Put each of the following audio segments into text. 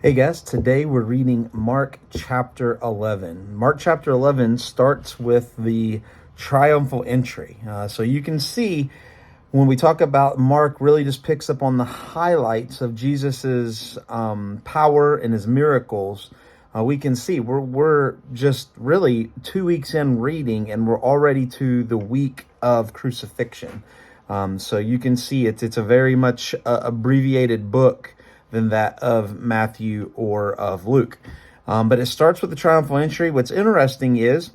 Hey guys, today we're reading Mark chapter 11. Mark chapter 11 starts with the triumphal entry. So you can see when we talk about Mark, really just picks up on the highlights of Jesus's power and his miracles. We can see we're just really 2 weeks in reading, and we're already to the week of crucifixion. So you can see it's a very much abbreviated book than that of Matthew or of Luke. But it starts with the triumphal entry. What's interesting is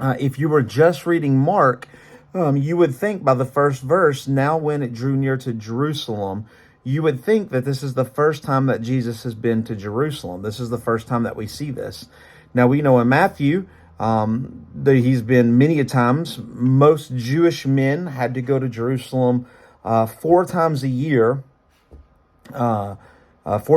if you were just reading Mark, you would think by the first verse, now when it drew near to Jerusalem, you would think that this is the first time that Jesus has been to Jerusalem. This is the first time that we see this. Now we know in Matthew, that he's been many a times. Most Jewish men had to go to Jerusalem 4 times a year. 4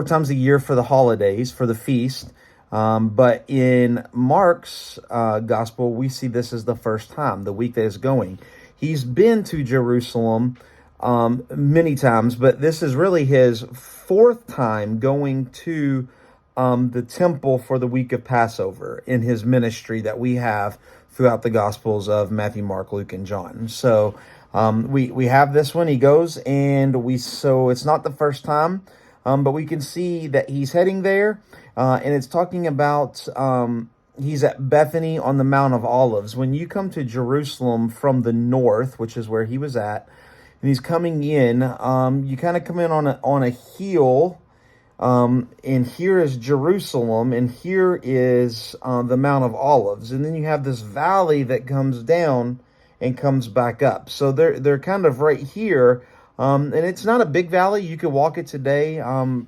times a year for the holidays, for the feast. But in Mark's gospel, we see this as the first time, the week that is going. He's been to Jerusalem many times, but this is really his fourth time going to the temple for the week of Passover in his ministry that we have throughout the Gospels of Matthew, Mark, Luke, and John. So we have this one. He goes, and so it's not the first time, but we can see that he's heading there, and it's talking about he's at Bethany on the Mount of Olives. When you come to Jerusalem from the north, which is where he was at, and he's coming in, you kind of come in on a hill, and here is Jerusalem, and here is the Mount of Olives, and then you have this valley that comes down and comes back up. So they're kind of right here, and it's not a big valley. You could walk it today,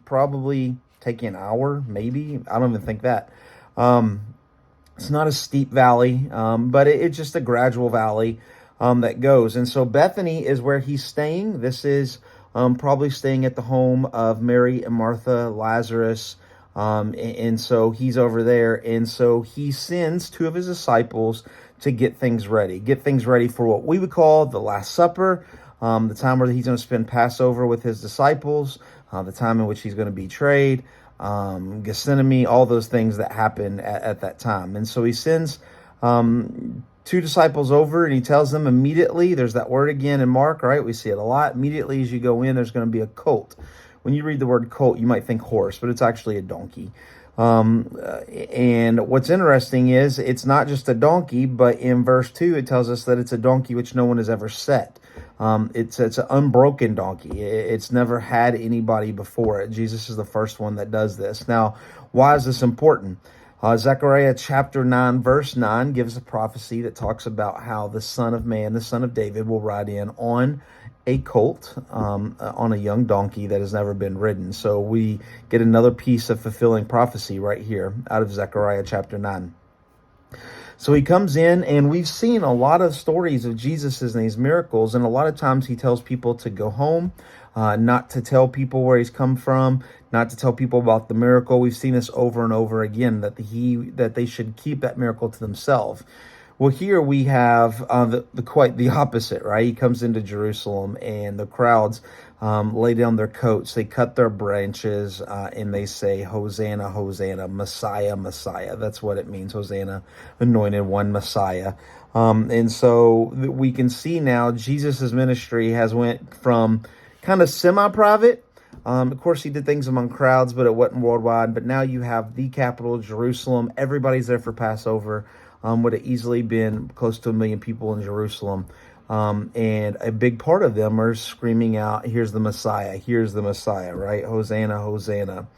probably take an hour, maybe. I don't even think that. It's not a steep valley, but it's just a gradual valley that goes. And so Bethany is where he's staying. This is probably staying at the home of Mary and Martha, Lazarus, and so he's over there. And so he sends 2 of his disciples to get things ready for what we would call the Last Supper, the time where he's going to spend Passover with his disciples, the time in which he's going to be betrayed, Gethsemane, all those things that happen at that time. And so he sends 2 disciples over, and he tells them immediately, there's that word again in Mark, right? We see it a lot. Immediately as you go in, there's going to be a colt. When you read the word colt, you might think horse, but it's actually a donkey. And what's interesting is it's not just a donkey, but in verse 2, it tells us that it's a donkey which no one has ever set. It's an unbroken donkey. It's never had anybody before it. Jesus is the first one that does this. Now, why is this important? Zechariah chapter 9, verse 9 gives a prophecy that talks about how the Son of Man, the Son of David, will ride in on a colt, on a young donkey that has never been ridden. So we get another piece of fulfilling prophecy right here out of Zechariah chapter 9. So he comes in, and we've seen a lot of stories of Jesus and these miracles, and a lot of times he tells people to go home, not to tell people where he's come from, not to tell people about the miracle. We've seen this over and over again, that they should keep that miracle to themselves. Well, here we have quite the opposite, right? He comes into Jerusalem, and the crowds lay down their coats, they cut their branches, and they say, Hosanna, Hosanna, Messiah, Messiah. That's what it means, Hosanna, anointed one, Messiah. And so we can see now Jesus' ministry has went from kind of semi-private. Of course, he did things among crowds, but it wasn't worldwide. But now you have the capital, Jerusalem. Everybody's there for Passover. Would have easily been close to 1 million people in Jerusalem. And a big part of them are screaming out, here's the Messiah, right? Hosanna, Hosanna.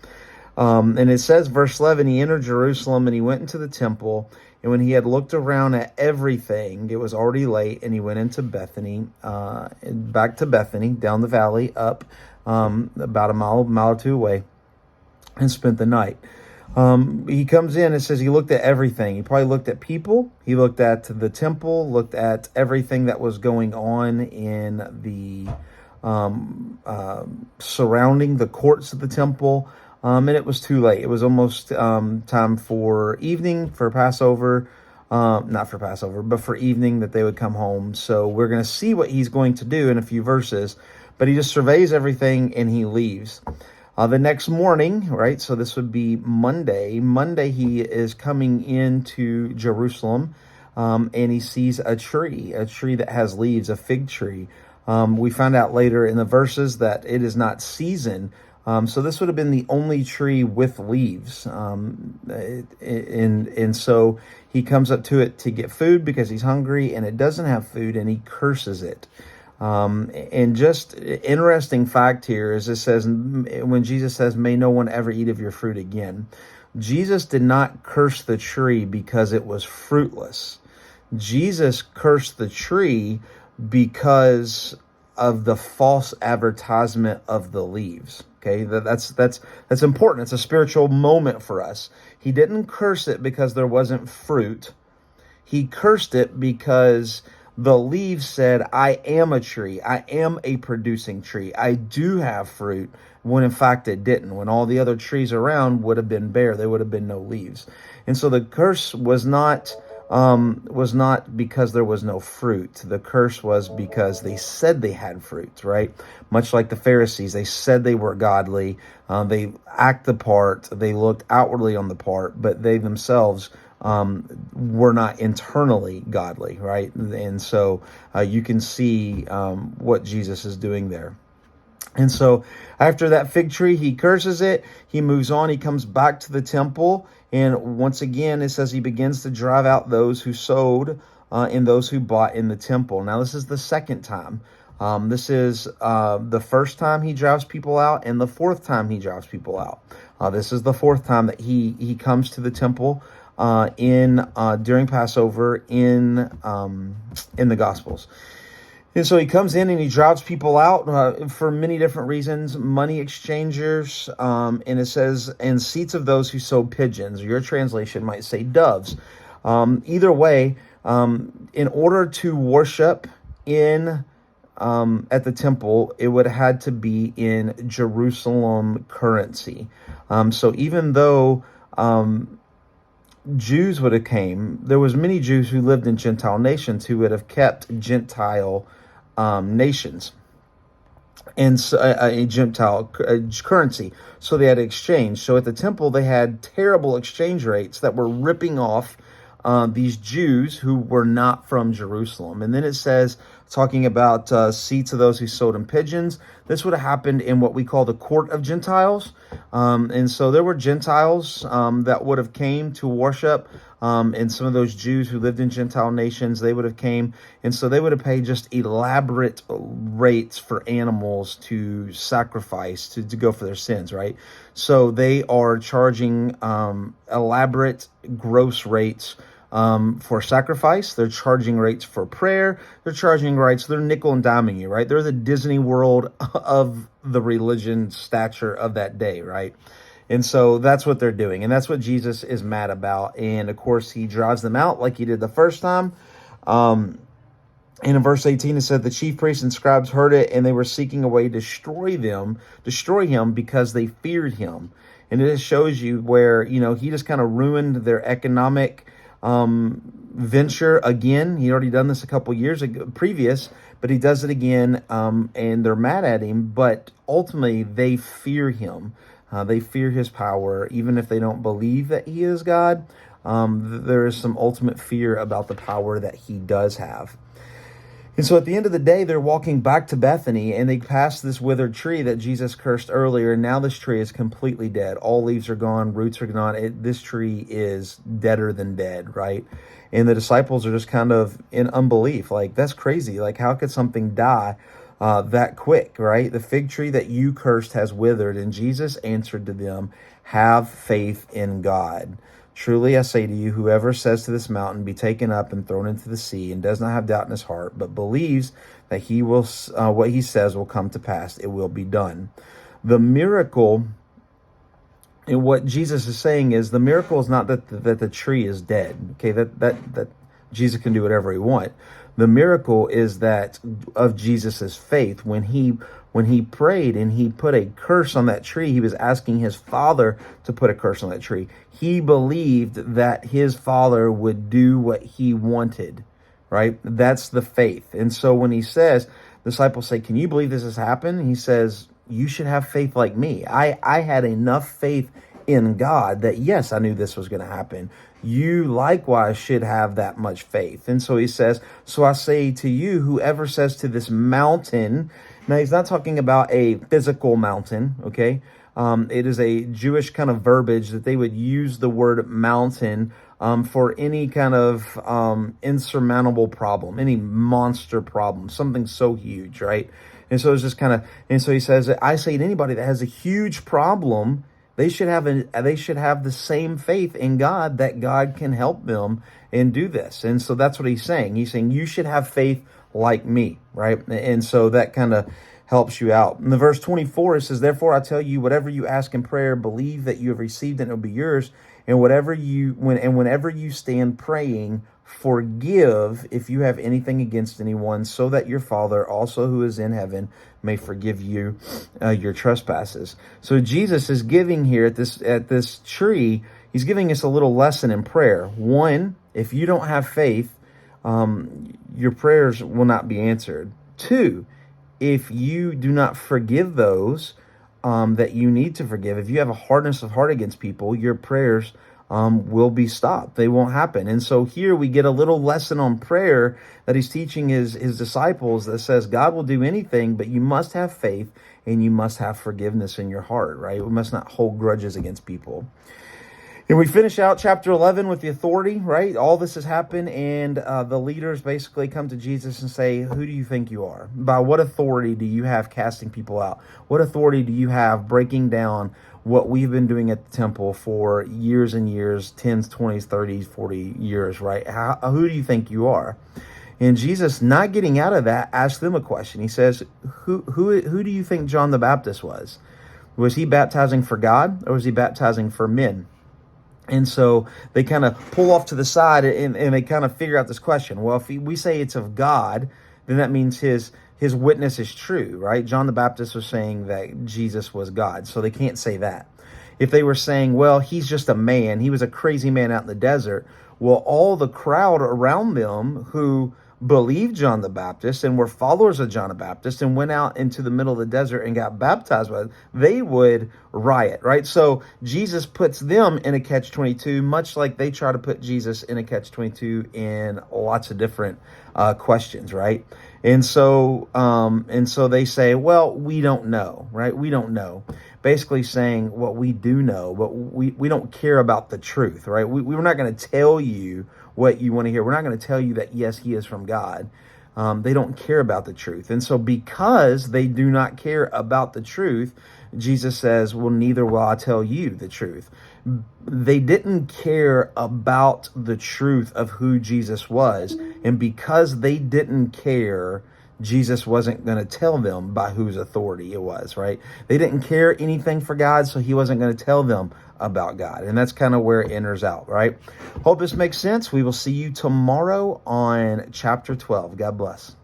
And it says, verse 11, he entered Jerusalem, and he went into the temple. And when he had looked around at everything, it was already late, and he went into Bethany, back to Bethany, down the valley, up about a mile or 2 away, and spent the night. He comes in, and says he looked at everything. He probably looked at people. He looked at the temple, looked at everything that was going on in the surrounding the courts of the temple. And it was too late. It was almost time for evening, for Passover. Not for Passover, but for evening, that they would come home. So we're going to see what he's going to do in a few verses. But he just surveys everything, and he leaves. The next morning, right, so this would be Monday. Monday, he is coming into Jerusalem, and he sees a tree that has leaves, a fig tree. We find out later in the verses that it is not season. So this would have been the only tree with leaves. And so he comes up to it to get food because he's hungry, and it doesn't have food, and he curses it. And just interesting fact here is it says, when Jesus says, may no one ever eat of your fruit again, Jesus did not curse the tree because it was fruitless. Jesus cursed the tree because of the false advertisement of the leaves. Okay, that's important. It's a spiritual moment for us. He didn't curse it because there wasn't fruit. He cursed it because the leaves said, I am a tree. I am a producing tree. I do have fruit, when in fact it didn't. When all the other trees around would have been bare, there would have been no leaves. And so the curse was not because there was no fruit. The curse was because they said they had fruit, right? Much like the Pharisees, they said they were godly. They act the part. They looked outwardly on the part, but they themselves were not internally godly, right? And so you can see what Jesus is doing there. And so after that fig tree, he curses it. He moves on. He comes back to the temple. And once again, it says he begins to drive out those who sold and those who bought in the temple. Now, this is the second time. This is the first time he drives people out, and the fourth time he drives people out. This is the fourth time that he comes to the temple during Passover in the Gospels. And so he comes in and he drives people out for many different reasons. Money exchangers, and it says, and seats of those who sold pigeons. Your translation might say doves. Either way, in order to worship at the temple, it would have had to be in Jerusalem currency. So even though Jews would have came, there was many Jews who lived in Gentile nations who would have kept Gentile nations and a Gentile currency. So they had exchange. So at the temple, they had terrible exchange rates that were ripping off these Jews who were not from Jerusalem. And then it says, talking about seats of those who sold in pigeons, this would have happened in what we call the court of Gentiles. And so there were Gentiles that would have came to worship. And some of those Jews who lived in Gentile nations, they would have came. And so they would have paid just elaborate rates for animals to sacrifice, to go for their sins, right? So they are charging elaborate gross rates for sacrifice. They're charging rates for prayer. They're charging rates. They're nickel and diming you, right? They're the Disney World of the religion stature of that day, right? And so that's what they're doing. And that's what Jesus is mad about. And of course, he drives them out like he did the first time. And in verse 18, it said the chief priests and scribes heard it, and they were seeking a way to destroy him because they feared him. And it just shows you where, he just kind of ruined their economic venture again. He already done this a couple years ago, previous, but he does it again, and they're mad at him. But ultimately, they fear him. They fear his power, even if they don't believe that he is God. There is some ultimate fear about the power that he does have. And so at the end of the day, they're walking back to Bethany, and they pass this withered tree that Jesus cursed earlier. And now this tree is completely dead. All leaves are gone, roots are gone. This tree is deader than dead, right? And the disciples are just kind of in unbelief. Like, that's crazy. Like, how could something die that quick, right? The fig tree that you cursed has withered. And Jesus answered to them, have faith in God. Truly, I say to you, whoever says to this mountain, be taken up and thrown into the sea, and does not have doubt in his heart, but believes that he will, what he says will come to pass, it will be done. The miracle, and what Jesus is saying is, the miracle is not that the tree is dead. Okay, that Jesus can do whatever he wants. The miracle is that of Jesus's faith. When he prayed and he put a curse on that tree, he was asking his Father to put a curse on that tree. He believed that his Father would do what he wanted, right? That's the faith. And so when he says, disciples say, can you believe this has happened? He says, you should have faith like me. I had enough faith in God that, yes, I knew this was going to happen. You likewise should have that much faith. And so he says, so I say to you, whoever says to this mountain, now he's not talking about a physical mountain, okay? It is a Jewish kind of verbiage that they would use the word mountain for any kind of insurmountable problem, any monster problem, something so huge, right? And so it's just kind of, and so he says, I say to anybody that has a huge problem, they should have the same faith in God that God can help them and do this. And so that's what he's saying. He's saying you should have faith like me, right? And so that kind of helps you out. In the verse 24, it says, therefore I tell you, whatever you ask in prayer, believe that you have received it and it will be yours. And whenever you stand praying, forgive if you have anything against anyone, so that your Father also who is in heaven may forgive you your trespasses. So Jesus is giving here at this tree, he's giving us a little lesson in prayer. One, if you don't have faith, your prayers will not be answered. Two, if you do not forgive those that you need to forgive, if you have a hardness of heart against people, your prayers will be stopped. They won't happen. And so here we get a little lesson on prayer that he's teaching his disciples that says God will do anything, but you must have faith and you must have forgiveness in your heart, right? We must not hold grudges against people. And we finish out chapter 11 with the authority, right? All this has happened, and the leaders basically come to Jesus and say, who do you think you are? By what authority do you have casting people out? What authority do you have breaking down what we've been doing at the temple for years and years, 10s, 20s, 30s, 40 years, right? Who do you think you are? And Jesus, not getting out of that, asks them a question. He says, who do you think John the Baptist was? Was he baptizing for God, or was he baptizing for men? And so they kind of pull off to the side and they kind of figure out this question. Well, if we say it's of God, then that means his witness is true, right? John the Baptist was saying that Jesus was God, so they can't say that. If they were saying, well, he's just a man, he was a crazy man out in the desert, well, all the crowd around them who believed John the Baptist and were followers of John the Baptist and went out into the middle of the desert and got baptized by it, they would riot, right? So Jesus puts them in a catch-22, much like they try to put Jesus in a catch-22 in lots of different questions, right? And so they say, well, we don't know, right? We don't know. Basically saying what we do know, but we don't care about the truth, right? We're not going to tell you what you want to hear. We're not going to tell you that, yes, he is from God. They don't care about the truth. And so because they do not care about the truth, Jesus says, well, neither will I tell you the truth. They didn't care about the truth of who Jesus was. And because they didn't care, Jesus wasn't going to tell them by whose authority it was, right? They didn't care anything for God, so he wasn't going to tell them about God. And that's kind of where it enters out, right? Hope this makes sense. We will see you tomorrow on chapter 12. God bless.